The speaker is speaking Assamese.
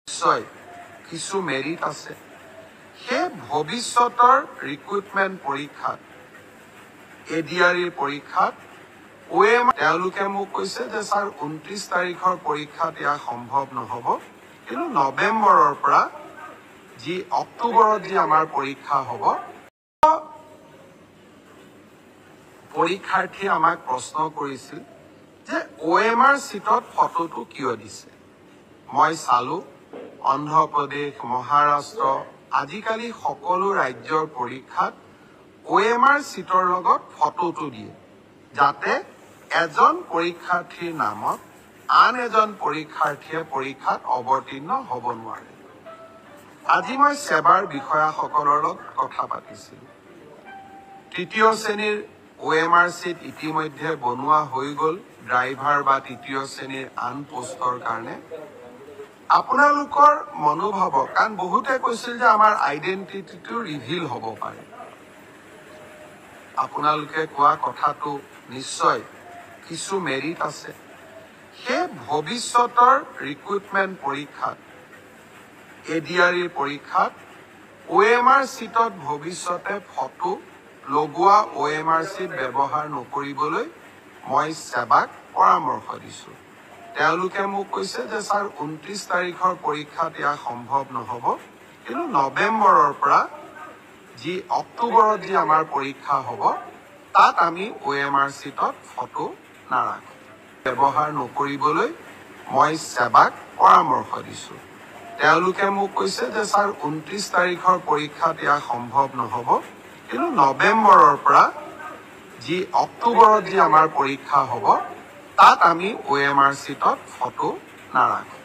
নিশ্চয় কিছু মেৰিট আছে সেই ভৱিষ্যতৰ ৰিক্ৰুটমেণ্ট পৰীক্ষাত এডিআৰইৰ পৰীক্ষাত OMR তেওঁলোকে মোক কৈছে যে স্যাৰ 29 তাৰিখৰ পৰীক্ষাত ইয়া সম্ভৱ নহব কিন্তু নৱেম্বৰৰ পৰা যি অক্টোবৰত যি আমাৰ পৰীক্ষা হ'ব পৰীক্ষাৰ্থী আমাক প্ৰশ্ন কৰিছিল যে OMR সিটত ফটোটো কিয় দিছে মই চালো অন্ধ্ৰপ্ৰদেশ মহাৰাষ্ট্ৰ আজিকালি সকলো ৰাজ্যৰ পৰীক্ষাত OMR সিটৰ লগত ফটোটো দিয়ে যাতে এজন পৰীক্ষাৰ্থীৰ নামত আন এজন পৰীক্ষাৰ্থীয়ে পৰীক্ষাত অৱতীৰ্ণ হ'ব নোৱাৰে আজি মই সেৱাৰ বিষয়াসকলৰ লগত কথা পাতিছিলো তৃতীয় শ্ৰেণীৰ OMR সিট ইতিমধ্যে বনোৱা হৈ গল ড্ৰাইভাৰ বা তৃতীয় শ্ৰেণীৰ আন পোষ্টৰ কাৰণে আপোনালোকৰ মনোভাৱ কাৰণ বহুতে কৈছিল যে আমাৰ আইডেন্টিটিটো ৰিভিল হ'ব পাৰে আপোনালোকে কোৱা কথাটো নিশ্চয় কিছু মেৰিট আছে সেই ভৱিষ্যতৰ ৰিক্ৰুটমেণ্ট পৰীক্ষাত এডিআৰইৰ পৰীক্ষাত OMR সিটত ভৱিষ্যতে ফটো লগোৱা OMR সিট ব্যৱহাৰ নকৰিবলৈ মই সেৱাক পৰামৰ্শ দিছো তেওঁলোকে মোক কৈছে যে স্যাৰ 29 তাৰিখৰ পৰীক্ষাত ইয়া সম্ভৱ নহব কিন্তু নৱেম্বৰৰ পৰা যি অক্টোবৰত যি আমাৰ পৰীক্ষা হ'ব তাত আমি OMR সিটত ফটো নাৰাখো ব্যৱহাৰ নকৰিবলৈ মই সেৱাক পৰামৰ্শ দিছো তেওঁলোকে মোক কৈছে যে স্যাৰ 29 তাৰিখৰ পৰীক্ষাত ইয়া সম্ভৱ নহব কিন্তু নৱেম্বৰৰ পৰা যি অক্টোবৰত যি আমাৰ পৰীক্ষা হ'ব তাত আমি OMR সিটত ফটো নাৰাখো